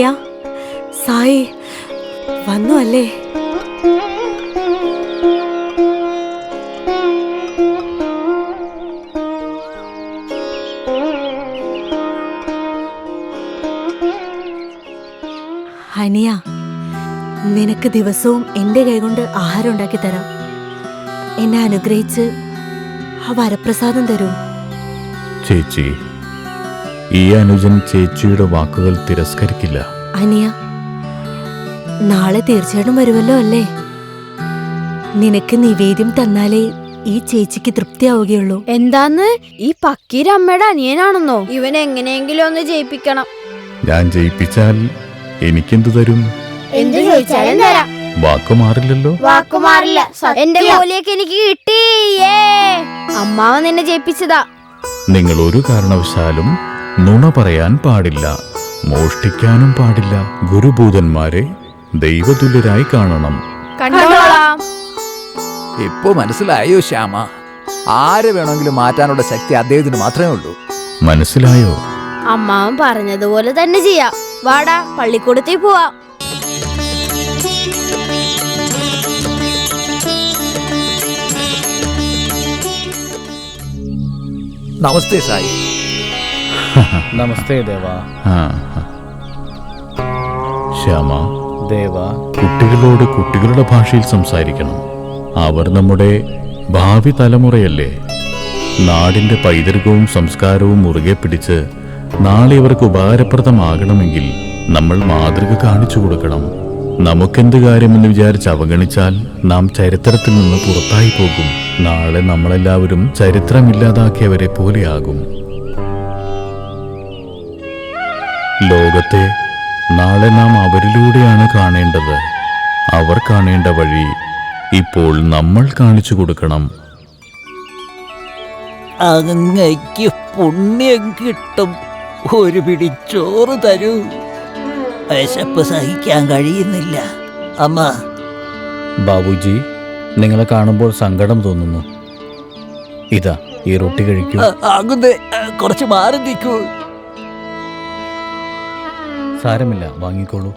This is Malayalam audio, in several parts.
അനിയ, സായി വന്നു അല്ലേ? അനിയ, നിനക്ക് ദിവസവും എന്റെ കൈകൊണ്ട് ആഹാരം ഉണ്ടാക്കി തരാം. എന്നെ അനുഗ്രഹിച്ച് ആ വരപ്രസാദം തരൂ. ചേച്ചി, ഈ അനുജൻ ചേച്ചിയുടെ വാക്കുകൾ തിരസ്കരിക്കില്ല. അനിയ, നാളെ തീർച്ചയായിട്ടും വരുമല്ലോ അല്ലേ? നിനക്ക് നിവേദ്യം തന്നാലേ ഈ ചേച്ചിക്ക് തൃപ്തിയാവുകയുള്ളൂ. എന്താന്ന്? ഈ പക്കീരമ്മയുടെ അനിയനാണെന്നോ? ഇവൻ എങ്ങനെയെങ്കിലും ഒന്ന് ജയിപ്പിക്കണം. ഞാൻ ജയിപ്പിച്ചാൽ എനിക്കെന്തു തരും? എന്ത് ചോദിച്ചാലും തരാം. വാക്കു മാറില്ലല്ലോ. വാക്കുമാറില്ല. എന്റെ മൂലയൊക്കെ എനിക്ക് കിട്ടി. അമ്മാവ നിന്നെ ജയിപ്പിച്ചതാ. നിങ്ങൾ ഒരു കാരണവശാലും നുണ പറയാൻ പാടില്ല, മോഷ്ടിക്കാനും പാടില്ല. ഗുരുഭൂതന്മാരെ ദൈവതുല്യരായി കാണണം. കണ്ടോളാം. ഇപ്പൊ മനസ്സിലായോ ശ്യാമ? ആരെ വേണമെങ്കിലും മാറ്റാനുള്ള ശക്തി അദ്ദേഹത്തിന് മാത്രമേ ഉള്ളൂ. മനസ്സിലായോ? അമ്മാവൻ പറഞ്ഞതുപോലെ തന്നെ ചെയ്യാം. വാടാ, പള്ളിക്കൂടത്തിൽ പോവാം. നമസ്തേ സായി. നമസ്തേ ദേവാ. ശ്യാമ, ദേവാ, കുട്ടികളോട് കുട്ടികളുടെ ഭാഷയിൽ സംസാരിക്കണം. അവർ നമ്മുടെ ഭാവി തലമുറയല്ലേ. നാടിന്റെ പൈതൃകവും സംസ്കാരവും മുറുകെ പിടിച്ച് നാളെ ഇവർക്ക് ഉപകാരപ്രദമാകണമെങ്കിൽ നമ്മൾ മാതൃക കാണിച്ചു കൊടുക്കണം. നമുക്കെന്ത് കാര്യമെന്ന് വിചാരിച്ച് അവഗണിച്ചാൽ നാം ചരിത്രത്തിൽ നിന്ന് പുറത്തായി പോകും. നാളെ നമ്മളെല്ലാവരും ചരിത്രമില്ലാതാക്കിയവരെ പോലെയാകും. ലോകത്തെ നാളെ നാം അവരിലൂടെയാണ് കാണേണ്ടത്. അവർ കാണേണ്ട വഴി ഇപ്പോൾ നമ്മൾ കാണിച്ചു കൊടുക്കണം. അങ്ങയ്ക്ക് പുണ്യം കിട്ടും. ഒരു പിടി ചോറ് തരൂ. വിശപ്പ് സഹിക്കാൻ കഴിയുന്നില്ല അമ്മ. ബാബുജി, നിങ്ങളെ കാണുമ്പോൾ സങ്കടം തോന്നുന്നു. ഇതാ, ഈ റൊട്ടി കഴിക്കൂ. അങ്ങനെ കുറച്ച് മാറി നിൽക്കൂ. സാരമില്ല, വാങ്ങിക്കോളൂ.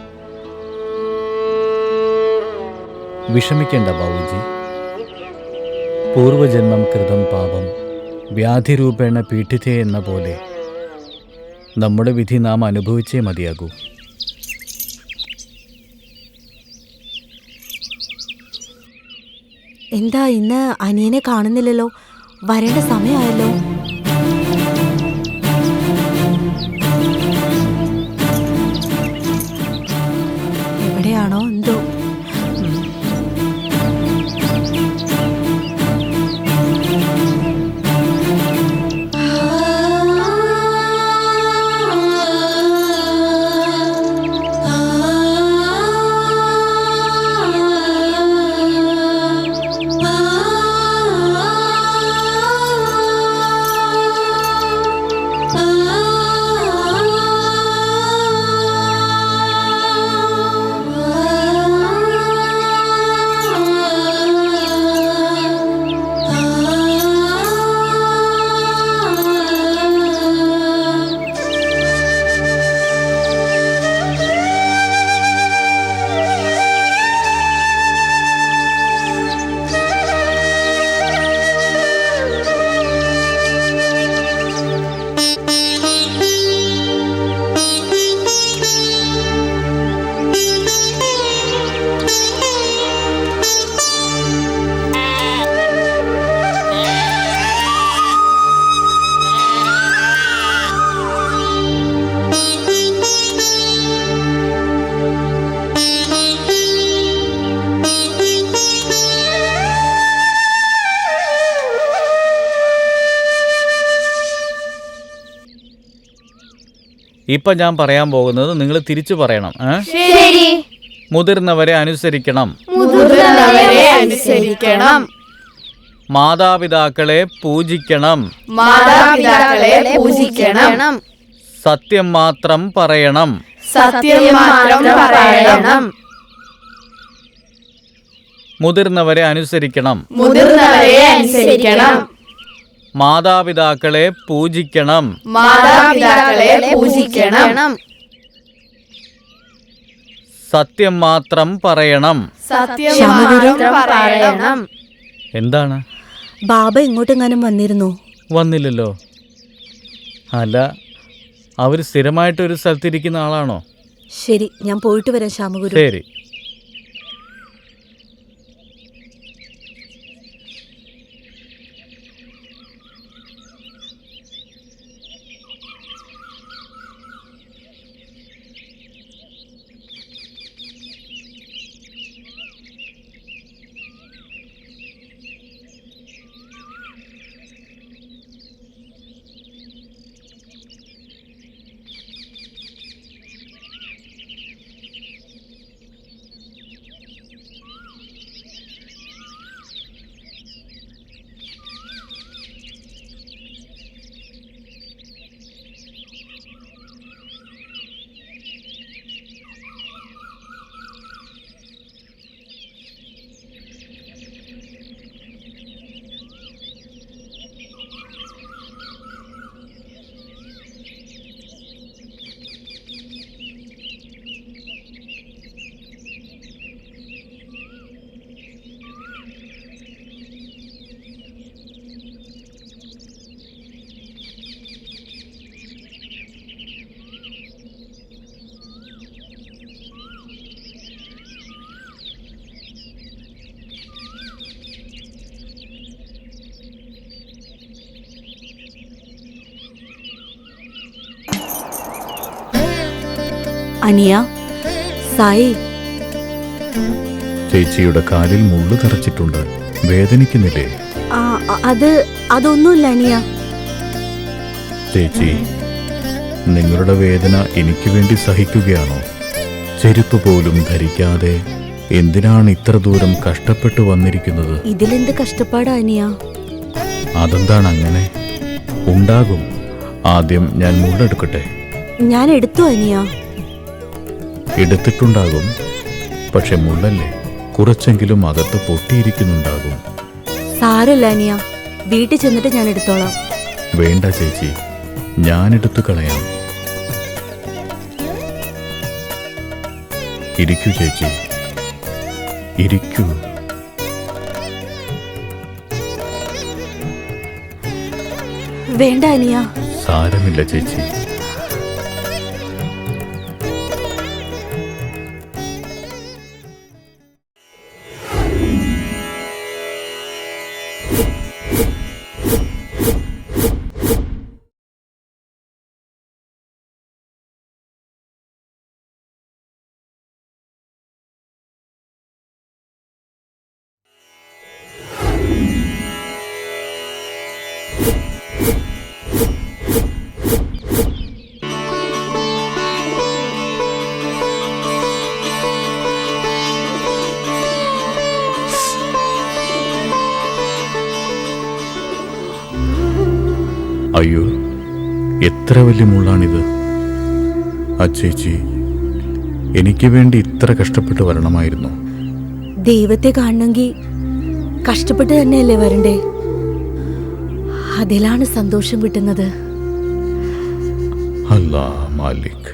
വിഷമിക്കേണ്ട ബാബുജി. പൂർവജന്മം കൃതം പാപം വ്യാധിരൂപേണ പീഡിതേ എന്ന പോലെ നമ്മുടെ വിധി നാം അനുഭവിച്ചേ മതിയാകൂ. എന്താ ഇന്ന് അനിയനെ കാണുന്നില്ലല്ലോ? വരേണ്ട സമയമായല്ലോ. എവിടെയാണോ എന്തോ? ഇപ്പൊ ഞാൻ പറയാൻ പോകുന്നത് നിങ്ങൾ തിരിച്ചു പറയണം. മുതിർന്നവരെ അനുസരിക്കണം. മാതാപിതാക്കളെ പൂജിക്കണം. സത്യം മാത്രം പറയണം. മുതിർന്നവരെ അനുസരിക്കണം. മാതാപിതാക്കളെ പൂജിക്കണം. സത്യം മാത്രം പറയണം. സത്യം ശ്യാമഗുരു മാത്രം പറയണം. എന്താണ്? ബാബ ഇങ്ങോട്ടെങ്ങാനും വന്നിരുന്നോ? വന്നില്ലല്ലോ. അല്ല, അവർ സ്ഥിരമായിട്ടൊരു സ്ഥലത്തിരിക്കുന്ന ആളാണോ? ശരി, ഞാൻ പോയിട്ട് വരാം ശ്യാമഗുരു. ശരി. അനിയ, സായി, ചേച്ചിയുടെ കാലിൽ മുള്ളു തറച്ചിട്ടുണ്ട്. വേദനിക്കുന്നില്ലേ? അതൊന്നുമില്ല അനിയ. ചേച്ചി, നിങ്ങളുടെ വേദന എനിക്ക് വേണ്ടി സഹിക്കുകയാണോ? ചെരുപ്പ് പോലും ധരിക്കാതെ എന്തിനാണ് ഇത്ര ദൂരം കഷ്ടപ്പെട്ടു വന്നിരിക്കുന്നത്? ഇതിലെന്ത് കഷ്ടപ്പാടാ അനിയ? അതെന്താണ് അങ്ങനെ? ഉണ്ടാകും. ആദ്യം ഞാൻ മുള്ളെടുക്കട്ടെ. ഞാൻ എടുത്തു അനിയ. എടുത്തിട്ടുണ്ടാകും. പക്ഷെ മുള്ളല്ലേ, കുറച്ചെങ്കിലും അകത്ത് പൊട്ടിയിരിക്കുന്നുണ്ടാകും. സാരല്ല അനിയ, വീട്ടിൽ ചെന്നിട്ട് ഞാൻ എടുത്തോളാം. വേണ്ട ചേച്ചി, ഞാനെടുത്തു കളയാം. ഇരിക്കൂ ചേച്ചി, ഇരിക്കൂ. വേണ്ട അനിയ. സാരമില്ല ചേച്ചി. അയ്യോ, എത്ര വലിയ മുള്ളാണിത്. അച്ചേച്ചി, എനിക്ക് വേണ്ടി ഇത്ര കഷ്ടപ്പെട്ട് വരണമായിരുന്നു. ദൈവത്തെ കാണണമെങ്കിൽ കഷ്ടപ്പെട്ട് തന്നെയല്ലേ വരണ്ടേ? അതിലാണ് സന്തോഷം കിട്ടുന്നത്. അല്ലാ മാലിക്.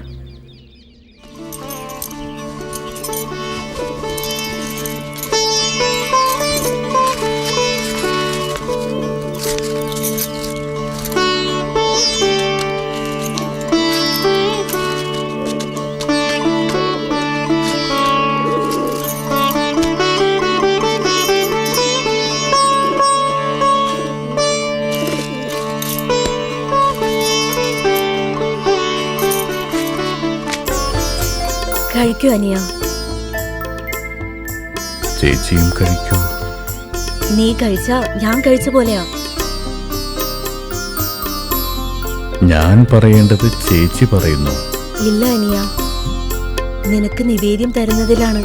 കഴിക്കൂ അനിയ. ചേച്ചിയും കഴിക്കൂ. നീ കഴിച്ചാ ഞാൻ കഴിച്ച പോലെയാ. ഞാൻ പറയേണ്ടത് ചേച്ചി പറയുന്നു. ഇല്ല അനിയ, നിനക്ക് നിവേദ്യം തരുന്നതിലാണ്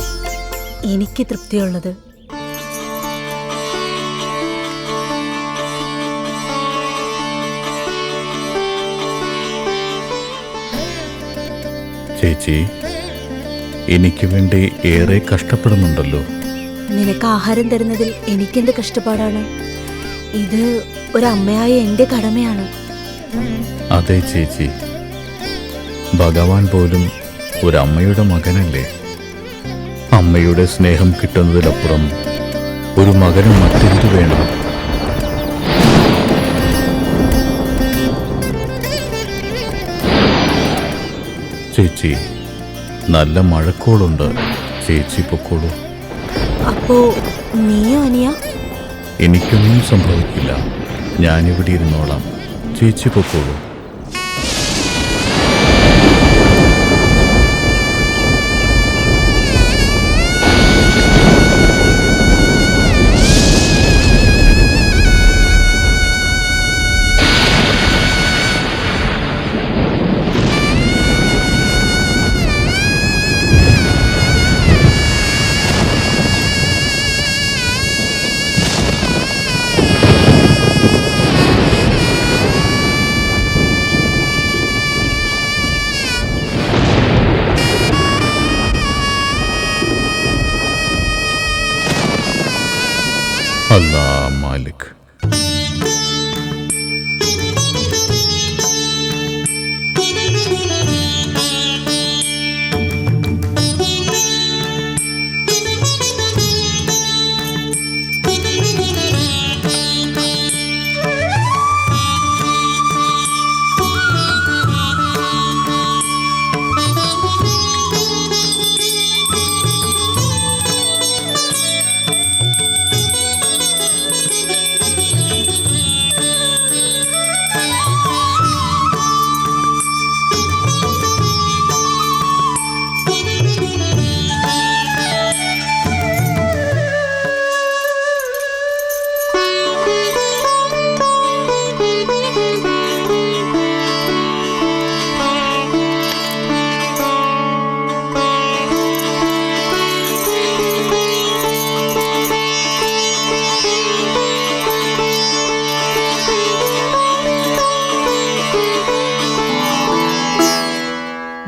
എനിക്ക് തൃപ്തിയുള്ളത്. ചേച്ചി, എനിക്ക് വേണ്ടി ഏറെ കഷ്ടപ്പെടുന്നുണ്ടല്ലോ. നിനക്ക് ആഹാരം തരുന്നതിൽ എനിക്കെന്ത് കഷ്ടപ്പാടാണ്? ഇത് ഒരമ്മയായ എൻ്റെ കടമയാണ്. അതെ ചേച്ചി, ഭഗവാൻ പോലും ഒരമ്മയുടെ മകനല്ലേ. അമ്മയുടെ സ്നേഹം കിട്ടുന്നതിലപ്പുറം ഒരു മകനും മറ്റെന്തു വേണം? ചേച്ചി, നല്ല മഴക്കോളുണ്ട്. ചേച്ചി പൊക്കോളൂ. അപ്പോ നീയോ അനിയ? എനിക്കൊന്നും സംഭവിക്കില്ല. ഞാനിവിടെ ഇരുന്നോളാം. ചേച്ചി പൊക്കോളൂ. അല്ലാ മാലിക്.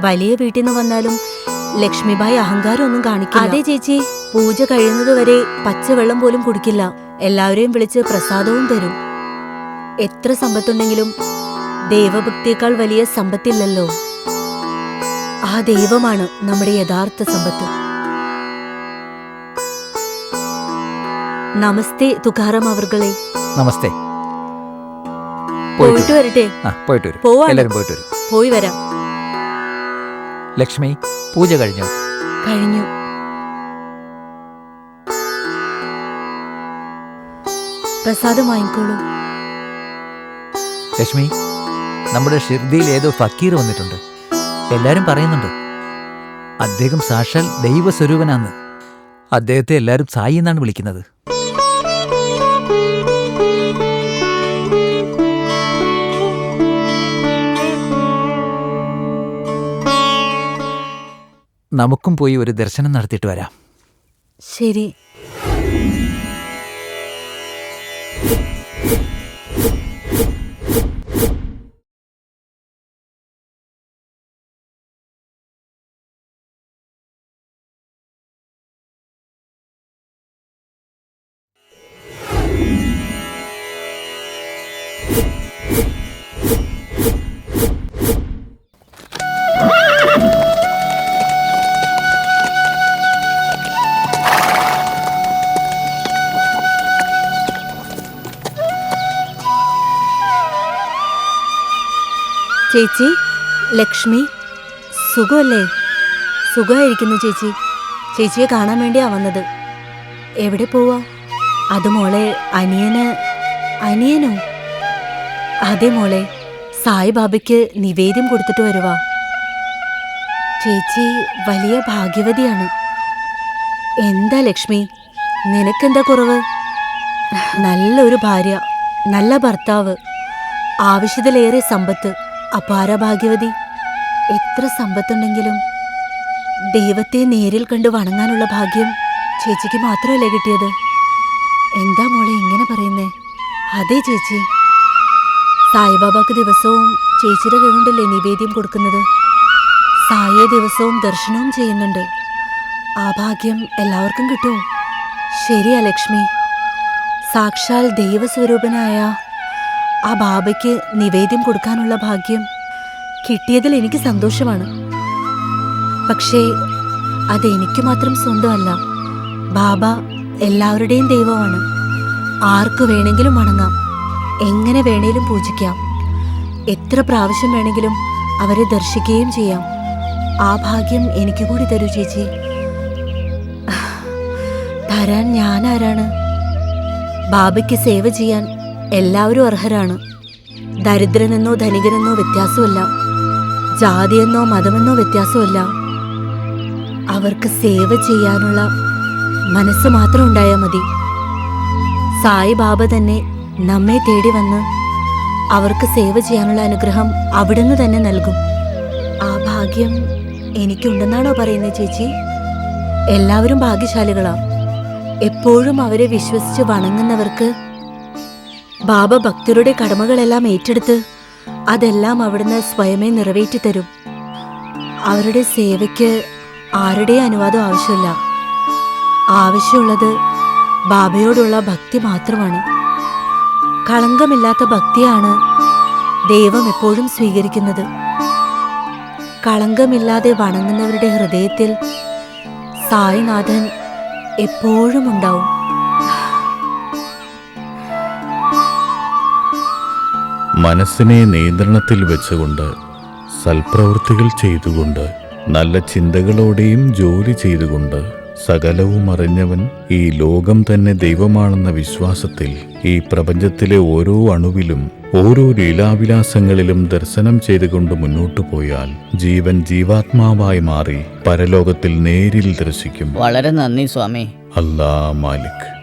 വലിയ വീട്ടിൽ നിന്ന് വന്നാലും ലക്ഷ്മിബായി അഹങ്കാരം ഒന്നും കാണിക്കില്ല. അതെ ചേച്ചി, പൂജ കഴിയുന്നതുവരെ പച്ചവെള്ളം പോലും കുടിക്കില്ല. എല്ലാവരെയും വിളിച്ച് പ്രസാദവും തരും. എത്ര സമ്പത്തുണ്ടെങ്കിലും ദൈവഭക്തിയേക്കാൾ വലിയ സമ്പത്തില്ലല്ലോ. ആ ദൈവമാണ് നമ്മുടെ യഥാർത്ഥ സമ്പത്ത്. നമസ്തേ തുകാറാം അവർകളെ. നമസ്തേ. പോയിട്ട് വരട്ടെ. പോയിട്ട് വരും. പോവാണ്. എല്ലാവരും പോയിട്ട് വരും. പോയി വരാം. ലക്ഷ്മി, പൂജ കഴിഞ്ഞോ? കഴിഞ്ഞു. പ്രസാദം വാങ്ങിക്കോളൂ. ലക്ഷ്മി, നമ്മുടെ ഷിർദിയിൽ ഏതോ ഫക്കീർ വന്നിട്ടുണ്ട്. എല്ലാരും പറയുന്നുണ്ട് അദ്ദേഹം സാക്ഷാൽ ദൈവസ്വരൂപനാന്ന്. അദ്ദേഹത്തെ എല്ലാരും സായി എന്നാണ് വിളിക്കുന്നത്. നമുക്കും പോയി ഒരു ദർശനം നടത്തിയിട്ട് വരാം. ശരി. ചേച്ചി, ലക്ഷ്മി, സുഖമല്ലേ? സുഖമായിരിക്കുന്നു ചേച്ചി. ചേച്ചിയെ കാണാൻ വേണ്ടിയാ വന്നത്. എവിടെ പോവാ? അത് മോളെ, അനിയനോ? അതെ മോളെ, സായിബാബയ്ക്ക് നിവേദ്യം കൊടുത്തിട്ട് വരുവാ. ചേച്ചി വലിയ ഭാഗ്യവതിയാണ്. എന്താ ലക്ഷ്മി, നിനക്കെന്താ കുറവ്? നല്ലൊരു ഭാര്യ, നല്ല ഭർത്താവ്, ആവശ്യത്തിലേറെ സമ്പത്ത്, അപാര ഭാഗ്യവതി. എത്ര സമ്പത്തുണ്ടെങ്കിലും ദൈവത്തെ നേരിൽ കണ്ട് വണങ്ങാനുള്ള ഭാഗ്യം ചേച്ചിക്ക് മാത്രമല്ലേ കിട്ടിയത്? എന്താ മോളെ ഇങ്ങനെ പറയുന്നേ? അതെ ചേച്ചി, സായിബാബാക്ക് ദിവസവും ചേച്ചിയുടെ കൈകൊണ്ടല്ലേ നിവേദ്യം കൊടുക്കുന്നത്. സായിയെ ദിവസവും ദർശനവും ചെയ്യുന്നുണ്ട്. ആ ഭാഗ്യം എല്ലാവർക്കും കിട്ടുമോ? ശരിയാ ലക്ഷ്മി, സാക്ഷാൽ ദൈവസ്വരൂപനായ ആ ബാബയ്ക്ക് നിവേദ്യം കൊടുക്കാനുള്ള ഭാഗ്യം കിട്ടിയതിൽ എനിക്ക് സന്തോഷമാണ്. പക്ഷേ അത് എനിക്ക് മാത്രം സ്വന്തമല്ല. ബാബ എല്ലാവരുടെയും ദൈവമാണ്. ആർക്ക് വേണമെങ്കിലും വണങ്ങാം, എങ്ങനെ വേണേലും പൂജിക്കാം, എത്ര പ്രാവശ്യം വേണമെങ്കിലും അവരെ ദർശിക്കുകയും ചെയ്യാം. ആ ഭാഗ്യം എനിക്ക് കൂടി തരൂ ചേച്ചി. തരാൻ ഞാൻ ആരാണ്? ബാബയ്ക്ക് സേവ ചെയ്യാൻ എല്ലാവരും അർഹരാണ്. ദരിദ്രനെന്നോ ധനികനെന്നോ വ്യത്യാസമല്ല, ജാതിയെന്നോ മതമെന്നോ വ്യത്യാസമല്ല. അവർക്ക് സേവ ചെയ്യാനുള്ള മനസ്സ് മാത്രം ഉണ്ടായാൽ മതി. സായി ബാബ തന്നെ നമ്മെ തേടി വന്ന് അവർക്ക് സേവ ചെയ്യാനുള്ള അനുഗ്രഹം അവിടുന്ന് തന്നെ നൽകും. ആ ഭാഗ്യം എനിക്കുണ്ടെന്നാണോ പറയുന്നത് ചേച്ചി? എല്ലാവരും ഭാഗ്യശാലികളാ. എപ്പോഴും അവരെ വിശ്വസിച്ച് വണങ്ങുന്നവർക്ക് ബാബ ഭക്തരുടെ കടമകളെല്ലാം ഏറ്റെടുത്ത് അതെല്ലാം അവിടുന്ന് സ്വയമേ നിറവേറ്റി തരും. അവരുടെ സേവയ്ക്ക് ആരുടെയും അനുവാദം ആവശ്യമില്ല. ആവശ്യമുള്ളത് ബാബയോടുള്ള ഭക്തി മാത്രമാണ്. കളങ്കമില്ലാത്ത ഭക്തിയാണ് ദൈവം എപ്പോഴും സ്വീകരിക്കുന്നത്. കളങ്കമില്ലാതെ വണങ്ങുന്നവരുടെ ഹൃദയത്തിൽ സായിനാഥൻ എപ്പോഴും ഉണ്ടാവും. മനസ്സിനെ നിയന്ത്രണത്തിൽ വെച്ചുകൊണ്ട് സൽപ്രവൃത്തികൾ ചെയ്തുകൊണ്ട് നല്ല ചിന്തകളോടെയും ജോലി ചെയ്തുകൊണ്ട് സകലവും അറിഞ്ഞവൻ ഈ ലോകം തന്നെ ദൈവമാണെന്ന വിശ്വാസത്തിൽ ഈ പ്രപഞ്ചത്തിലെ ഓരോ അണുവിലും ഓരോ ലീലാവിലാസങ്ങളിലും ദർശനം ചെയ്തുകൊണ്ട് മുന്നോട്ടു പോയാൽ ജീവൻ ജീവാത്മാവായി മാറി പരലോകത്തിൽ നേരിൽ ദർശിക്കും. വളരെ നന്ദി സ്വാമി. അല്ലാ മാലിക്.